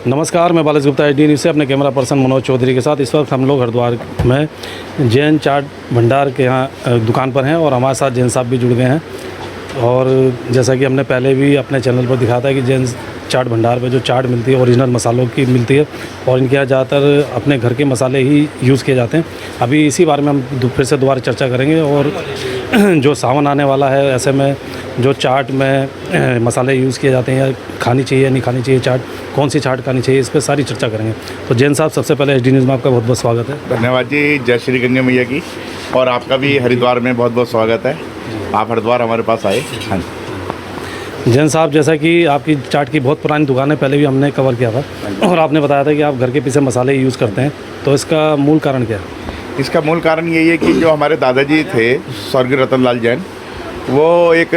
नमस्कार, मैं Balaji Gupta HD news से अपने कैमरा पर्सन मनोज चौधरी के साथ इस वक्त हम लोग हरिद्वार में जैन चाट भंडार के यहाँ दुकान पर हैं और हमारे साथ जैन साहब भी जुड़ गए हैं। और जैसा कि हमने पहले भी अपने चैनल पर दिखाया था कि जैन चाट भंडार पे जो चाट मिलती है ओरिजिनल मसालों की मिलती है और इनके यहाँ ज़्यादातर अपने घर के मसाले ही यूज़ किए जाते हैं। अभी इसी बारे में हम फिर से दोबारा चर्चा करेंगे और जो सावन आने वाला है ऐसे में जो चाट में मसाले यूज़ किए जाते हैं या खानी चाहिए नहीं खानी चाहिए चाट, कौन सी चाट खानी चाहिए, इस पर सारी चर्चा करेंगे। तो जैन साहब, सबसे पहले HD न्यूज़ में आपका बहुत बहुत स्वागत है। धन्यवाद जी। जय श्री गंगे मैया की। और आपका भी हरिद्वार में बहुत बहुत स्वागत है। आप हरिद्वार हमारे पास आए। हाँ जैन साहब, जैसा कि आपकी चाट की बहुत पुरानी दुकान है, पहले भी हमने कवर किया था और आपने बताया था कि आप घर के पीछे मसाले यूज़ करते हैं, तो इसका मूल कारण क्या है? इसका मूल कारण यही है कि जो हमारे दादाजी थे स्वर्गीय रतनलाल जैन, वो एक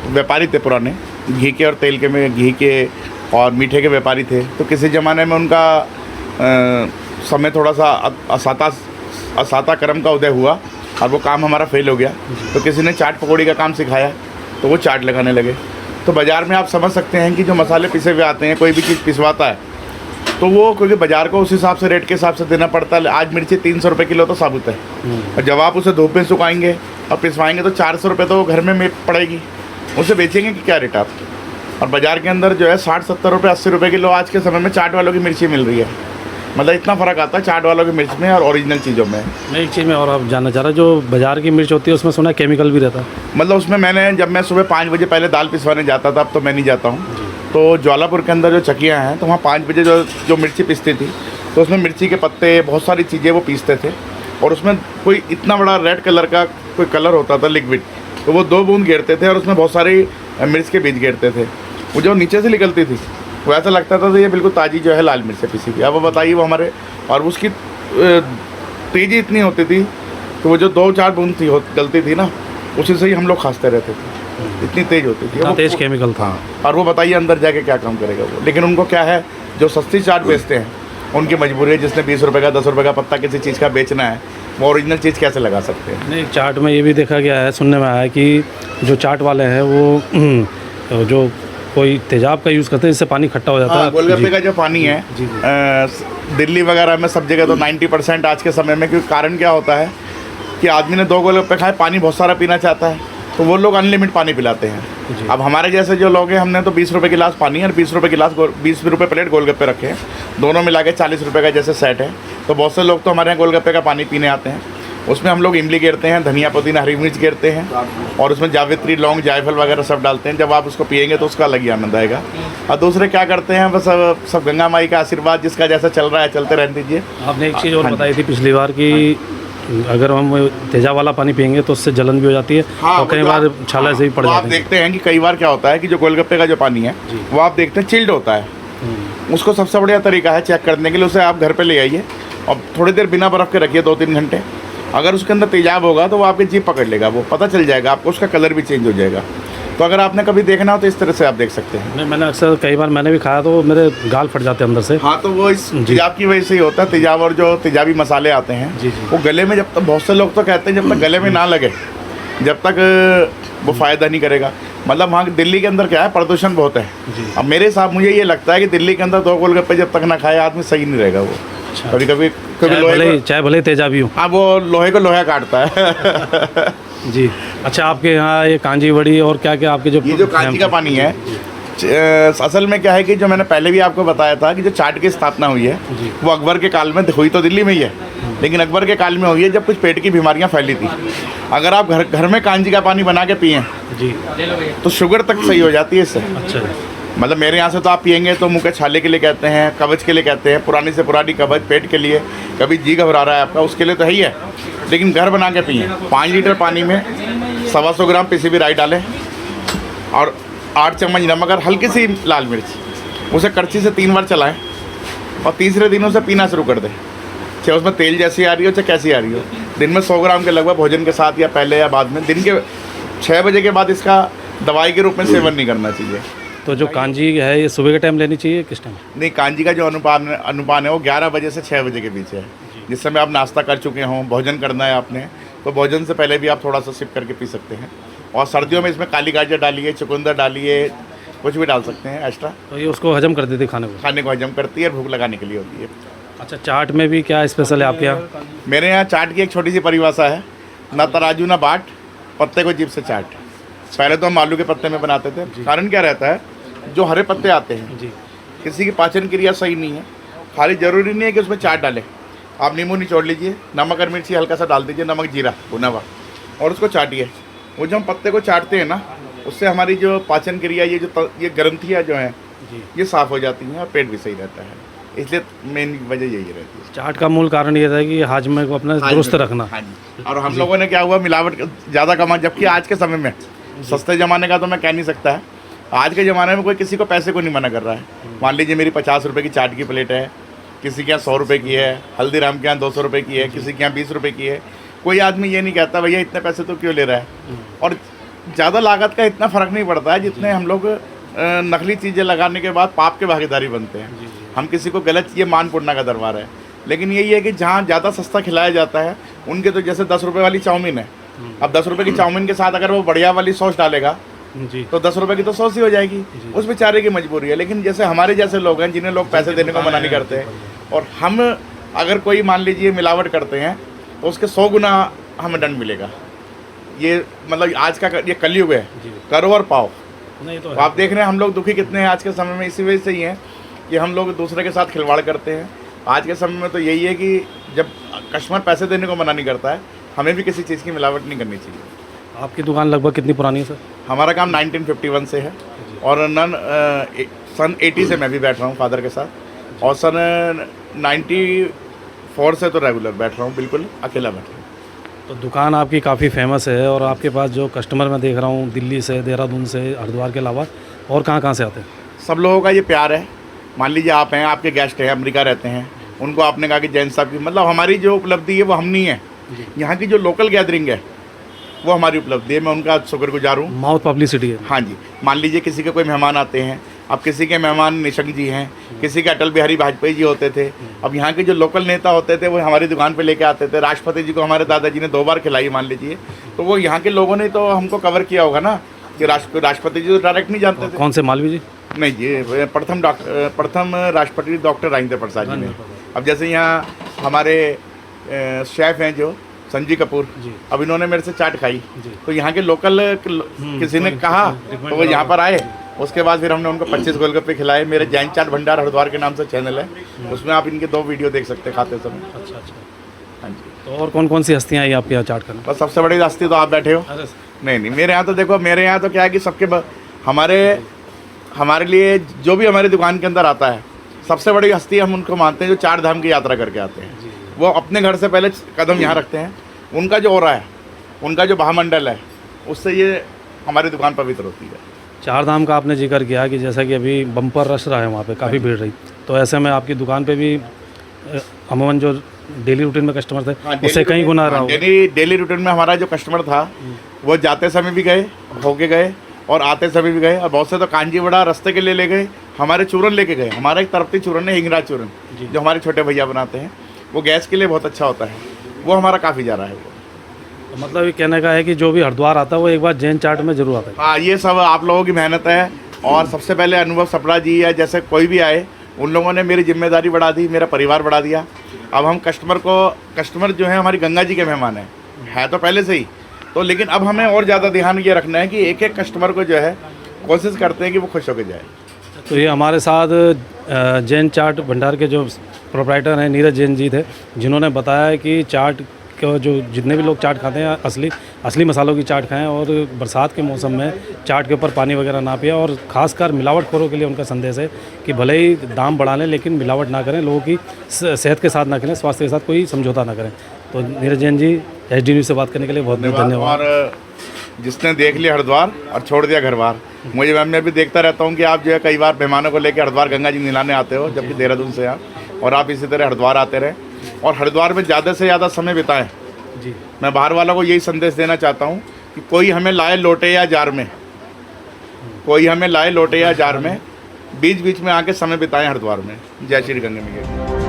व्यापारी थे पुराने, घी के और तेल के में घी के और मीठे के व्यापारी थे। तो किसी ज़माने में उनका समय थोड़ा सा असाता क्रम का उदय हुआ और वो काम हमारा फेल हो गया। तो किसी ने चाट पकौड़ी का काम सिखाया तो वो चाट लगाने लगे। तो बाज़ार में आप समझ सकते हैं कि जो मसाले पिसे हुए आते हैं, कोई भी चीज़ पिसवाता है तो वो क्योंकि बाज़ार को उस हिसाब से रेट के हिसाब से देना पड़ता है। आज मिर्ची 300 रुपये किलो तो साबुत है, और जब आप उसे धूप में सुखाएंगे और पिसवाएंगे तो 400 रुपये तो घर में पड़ेगी। उसे बेचेंगे कि क्या रेट आप? और बाज़ार के अंदर जो है 60-70 रुपये 80 रुपये किलो आज के समय में चाट वालों की मिर्ची मिल रही है। मतलब इतना फ़र्क आता है चाट वालों की मिर्च में और ओरिजिनल चीज़ों में। मैं एक चीज़ में और आप जानना चाह रहा, जो बाज़ार की मिर्च होती है उसमें सुना केमिकल भी रहता है। मतलब उसमें जब मैं सुबह 5 बजे पहले दाल पिसवाने जाता था, अब तो मैं नहीं जाता हूँ। तो ज्वालापुर के अंदर जो चकियाँ हैं तो वहाँ 5 बजे जो मिर्ची पिसती थी तो उसमें मिर्ची के पत्ते, बहुत सारी चीज़ें वो पीसते थे। और उसमें कोई इतना बड़ा रेड कलर का कोई कलर होता था लिक्विड, तो वो 2 बूंद घेरते थे और उसमें बहुत सारी मिर्च के बीज घेरते थे। वो जो नीचे से निकलती थी वो ऐसा लगता था तो ये बिल्कुल ताज़ी जो है लाल मिर्च से पिसी थी। अब वो बताइए वो हमारे, और उसकी तेज़ी इतनी होती थी तो वो जो 2-4 बूंद थी गलती थी ना, उसी से ही हम लोग खांसते रहते थे, इतनी तेज़ होती थी। वो तेज़ केमिकल था। और वो बताइए अंदर जाके क्या काम करेगा वो। लेकिन उनको क्या है, जो सस्ती चाट बेचते हैं उनकी मजबूरी है। जिसने 20 रुपये का 10 रुपये का पत्ता किसी चीज़ का बेचना है, वो ओरिजिनल चीज़ कैसे लगा सकते हैं? नहीं, चाट में ये भी देखा गया है, सुनने में आया है कि जो चाट वाले हैं वो जो कोई तेजाब का यूज़ करते हैं, इससे पानी खट्टा हो जाता है। गोलगप्पे का जो पानी है दिल्ली वगैरह में सब जगह तो 90% आज के समय में, क्योंकि कारण क्या होता है कि आदमी ने 2 गोलगप्पे खाए, पानी बहुत सारा पीना चाहता है, तो वो लोग अनलिमिटेड पानी पिलाते हैं। अब हमारे जैसे जो लोग हैं, हमने तो 20 रुपये गिलास पानी और 20 रुपये गिलास 20 रुपये प्लेट गोलगप्पे रखे हैं, दोनों मिला के 40 रुपये का जैसे सेट है। तो बहुत से लोग तो हमारे यहाँ गोलगप्पे का पानी पीने आते हैं। उसमें हम लोग इमली घेरते हैं, धनिया पुदीना हरी मिर्च घेरते हैं और उसमें जावित्री लौंग जायफल वगैरह सब डालते हैं। जब आप उसको पिएंगे तो उसका अलग ही आनंद आएगा। और दूसरे क्या करते हैं, बस सब गंगा माई का आशीर्वाद, जिसका जैसा चल रहा है चलते रहने दीजिए। आपने एक चीज़ और बताई थी पिछली बार कि अगर हम तेजा वाला पानी पिएंगे तो उससे जलन भी हो जाती है। हाँ, और कई बार छाला से भी पड़ जाते हैं। आप देखते हैं कि कई बार क्या होता है कि जो गोलगप्पे का जो पानी है वो आप देखते हैं चिल्ड होता है। उसको सबसे बढ़िया तरीका है चेक करने के लिए, उसे आप घर पे ले आइए और थोड़ी देर बिना बर्फ़ के रखिए 2-3 घंटे। अगर उसके अंदर तेजाब होगा तो वो आपकी जीभ पकड़ लेगा, वो पता चल जाएगा आपको, उसका कलर भी चेंज हो जाएगा। तो अगर आपने कभी देखना हो तो इस तरह से आप देख सकते हैं। नहीं, मैंने अक्सर कई बार मैंने भी खाया तो मेरे गाल फट जाते हैं अंदर से। हाँ, तो वो इस तेजाब की वजह से ही होता है। तेजाब और जो तेजाबी मसाले आते हैं वो गले में, जब तक बहुत से लोग तो कहते हैं जब तक गले में ना लगे जब तक वो फ़ायदा नहीं करेगा। मतलब वहाँ दिल्ली के अंदर क्या है, प्रदूषण बहुत है। अब मेरे हिसाब मुझे ये लगता है कि दिल्ली के अंदर 2 गोलगप्पे जब तक ना खाए आदमी सही नहीं रहेगा। वो कभी कभी चाहे भले तेजाबी हो। हाँ, वो लोहे को लोहा काटता है। जी। अच्छा, आपके यहाँ ये कांजी बड़ी और क्या क्या आपके ये जो कांजी का पानी है, असल में क्या है कि जो मैंने पहले भी आपको बताया था कि जो चाट की स्थापना हुई है वो अकबर के काल में हुई, तो दिल्ली में ही है, लेकिन अकबर के काल में हुई है जब कुछ पेट की बीमारियां फैली थी। अगर आप घर में कांजी का पानी बना के पिएं जी तो शुगर तक सही हो जाती है इससे। अच्छा। मतलब मेरे यहाँ से तो आप पिएंगे तो मुँह के छाले के लिए कहते हैं, कब्ज के लिए कहते हैं, पुरानी से पुरानी कब्ज, पेट के लिए, कभी जी घबरा रहा है आपका, उसके लिए तो है ही है। लेकिन घर बना के पिएं। 5 लीटर पानी में 125 ग्राम पिसी हुई राई डालें और 8 चम्मच नमक और हल्की सी लाल मिर्च, उसे कड़छी से 3 बार चलाएं और तीसरे दिन उसे पीना शुरू कर दें। चाहे उसमें तेल जैसी आ रही हो चाहे कैसी आ रही हो। दिन में 100 ग्राम के लगभग भोजन के साथ या पहले या बाद में, दिन के 6 बजे के बाद इसका दवाई के रूप में सेवन नहीं करना चाहिए। तो जो कांजी है ये सुबह के टाइम लेनी चाहिए, किस टाइम? नहीं, कांजी का जो अनुपान है वो 11 बजे से 6 बजे के बीच है। जिस समय आप नाश्ता कर चुके हों, भोजन करना है आपने, तो भोजन से पहले भी आप थोड़ा सा सिप करके पी सकते हैं। और सर्दियों में इसमें काली गाजर डालिए, चुकंदर डालिए, कुछ भी डाल सकते हैं एक्स्ट्रा। तो ये उसको हजम कर देती खाने को? खाने को हजम करती है और भूख लगाने के लिए होती है। अच्छा, चाट में भी क्या स्पेशल है आपके यहाँ? मेरे यहाँ चाट की एक छोटी सी परिभाषा है, ना तराजू ना बाट, पत्ते को जीभ से चाट। पहले तो हम आलू के पत्ते में बनाते थे। कारण क्या रहता है, जो हरे पत्ते आते हैं जी, किसी की पाचन क्रिया सही नहीं है, खाली ज़रूरी नहीं है कि उसमें चाट डालें। आप नींबू निचोड़ लीजिए, नमक और मिर्ची हल्का सा डाल दीजिए, नमक जीरा भुना हुआ, और उसको चाटिए। वो जो हम पत्ते को चाटते हैं ना, उससे हमारी जो पाचन क्रिया, ये ग्रंथियाँ जो हैं जी, ये साफ़ हो जाती हैं और पेट भी सही रहता है। इसलिए मेन वजह यही रहती है। चाट का मूल कारण ये था कि हाजमे को अपना दुरुस्त रखना। हाँ जी। और हम लोगों ने क्या हुआ, मिलावट ज़्यादा कमा, जबकि आज के समय में सस्ते ज़माने का तो मैं कह नहीं सकता है, आज के ज़माने में कोई किसी को पैसे को नहीं मना कर रहा है। मान लीजिए मेरी 50 रुपये की चाट की प्लेट है, किसी के यहाँ 100 रुपये की है, हल्दीराम के यहाँ 200 रुपये की है, किसी के यहाँ 20 रुपये की है। कोई आदमी ये नहीं कहता भैया इतने पैसे तो क्यों ले रहा है। और ज़्यादा लागत का इतना फ़र्क नहीं पड़ता है जितने हम लोग नकली चीज़ें लगाने के बाद पाप के भागीदारी बनते हैं। हम किसी को गलत, ये मान पुण्य का दरबार है। लेकिन यही है कि जहाँ ज़्यादा सस्ता खिलाया जाता है, उनके तो जैसे 10 रुपये वाली चाउमीन है, अब 10 रुपये की चाउमीन के साथ अगर वो बढ़िया वाली सॉस डालेगा जी, तो 10 रुपये की तो सॉस ही हो जाएगी। उस बेचारे की मजबूरी है। लेकिन जैसे हमारे जैसे लोग हैं जिन्हें लोग पैसे देने को मना नहीं करते, और हम अगर कोई मान लीजिए मिलावट करते हैं तो उसके 100 गुना हमें दंड मिलेगा। ये मतलब आज का ये कलयुग है, करो और पाओ। नहीं तो आप देख रहे हैं हम लोग दुखी कितने हैं आज के समय में, इसी वजह से ही हैं कि हम लोग दूसरे के साथ खिलवाड़ करते हैं। आज के समय में तो यही है कि जब कस्टमर पैसे देने को मना नहीं करता है, हमें भी किसी चीज़ की मिलावट नहीं करनी चाहिए। आपकी दुकान लगभग कितनी पुरानी है सर? हमारा काम 1951 से है, और सन 80 से मैं भी बैठ रहा हूँ फादर के साथ, और सन 94 से तो रेगुलर बैठ रहा हूँ, बिल्कुल अकेला बैठ रहा हूँ। तो दुकान आपकी काफ़ी फेमस है, और आपके पास जो कस्टमर मैं देख रहा हूँ दिल्ली से, देहरादून से, हरिद्वार के अलावा और कहाँ से आते हैं? सब लोगों का ये प्यार है। मान लीजिए आप हैं, आपके गेस्ट हैं, अमेरिका रहते हैं, उनको आपने कहा कि जैन साहब की, मतलब हमारी जो उपलब्धि है वो हम नहीं है, यहाँ की जो लोकल गैदरिंग है वो हमारी उपलब्धि है। मैं उनका शुक्रगुजार हूँ। माउथ पब्लिसिटी है। हाँ जी। मान लीजिए किसी के कोई मेहमान आते हैं, अब किसी के मेहमान निशंक जी हैं, किसी के अटल बिहारी वाजपेयी जी होते थे, अब यहाँ के जो लोकल नेता होते थे वो हमारी दुकान पे लेके आते थे। राष्ट्रपति जी को हमारे दादाजी ने 2 बार खिलाई मान लीजिए, तो वो यहाँ के लोगों ने तो हमको कवर किया होगा ना, कि राष्ट्रपति जी तो डायरेक्ट नहीं जानते थे। कौन से, मालवीय जी? नहीं जी, प्रथम राष्ट्रपति डॉक्टर राजेंद्र प्रसाद जी ने। अब जैसे यहाँ हमारे शेफ़ हैं जो संजीव कपूर, अब इन्होंने मेरे से चाट खाई, तो यहाँ के लोकल किसी ने कहा तो वो यहाँ पर आए। उसके बाद फिर हमने उनको 25 गोलगप्पे खिलाए। मेरे जैन चाट भंडार हरिद्वार के नाम से चैनल है, उसमें आप इनके 2 वीडियो देख सकते हैं खाते समय। अच्छा अच्छा। हाँ जी। तो और कौन कौन सी हस्तियाँ आई आपके यहाँ चाट करने? बस सबसे बड़ी हस्ती तो आप बैठे हो। नहीं, मेरे यहाँ तो देखो, मेरे यहाँ तो क्या है कि हमारे लिए जो भी हमारी दुकान के अंदर आता है, सबसे बड़ी हस्ती हम उनको मानते हैं जो 4 धाम की यात्रा करके आते हैं। वो अपने घर से पहले कदम यहाँ रखते हैं, उनका जो ऑरा है, उनका जो महामंडल है, उससे ये हमारी दुकान पवित्र होती है। 4 धाम का आपने जिक्र किया कि जैसा कि अभी बम्पर रश रहा है वहाँ पे, काफ़ी भीड़ रही, तो ऐसे में आपकी दुकान पे भी अमूमन जो डेली रूटीन में कस्टमर थे उससे कहीं गुना रहा होगा। डेली रूटीन में हमारा जो कस्टमर था वो जाते समय भी गए, होके गए, और आते समय भी गए, और बहुत से तो कांजी बड़ा रास्ते के लिए ले गए, हमारे चूरन लेके गए। हमारा एक तरफती चूरन है, हिंगराज चूरन, जो हमारे छोटे भैया बनाते हैं, वो गैस के लिए बहुत अच्छा होता है, वो हमारा काफ़ी जा रहा है। वो तो मतलब ये कहने का है कि जो भी हरिद्वार आता है वो एक बार जैन चाट में जरूर आता है। हाँ, ये सब आप लोगों की मेहनत है। और सबसे पहले अनुभव सपड़ा जी या जैसे कोई भी आए, उन लोगों ने मेरी जिम्मेदारी बढ़ा दी, मेरा परिवार बढ़ा दिया। अब हम कस्टमर जो है हमारी गंगा जी के मेहमान है तो पहले से ही, तो लेकिन अब हमें और ज़्यादा ध्यान ये रखना है कि एक एक कस्टमर को जो है कोशिश करते हैं कि वो खुश होकर जाए। तो ये हमारे साथ जैन चाट भंडार के जो प्रोप्राइटर हैं नीरज जैन जी थे, जिन्होंने बताया कि चाट को जो जितने भी लोग चाट खाते हैं असली मसालों की चाट खाएं, और बरसात के मौसम में चाट के ऊपर पानी वगैरह ना पिए, और ख़ासकर मिलावटखोरों के लिए उनका संदेश है कि भले ही दाम बढ़ा लें लेकिन मिलावट ना करें, लोगों की सेहत के साथ ना करें, स्वास्थ्य के साथ कोई समझौता ना करें। तो नीरज जैन जी HD न्यूज़ से बात करने के लिए बहुत बहुत धन्यवाद। और जिसने देख लिया हरिद्वार और छोड़ दिया घर बार, मैं भी देखता रहता हूँ कि आप जो है कई बार मेहमानों को लेकर हरिद्वार गंगा जी नहलाने आते हो, जबकि देहरादून से आप, और आप इसी तरह हरिद्वार आते रहें और हरिद्वार में ज़्यादा से ज़्यादा समय बिताएं जी। मैं बाहर वालों को यही संदेश देना चाहता हूँ कि कोई हमें लाए लोटे या जार में, कोई हमें लाए लोटे या जार में, बीच बीच में आके समय बिताएं हरिद्वार में। जय श्री गंगा मैया।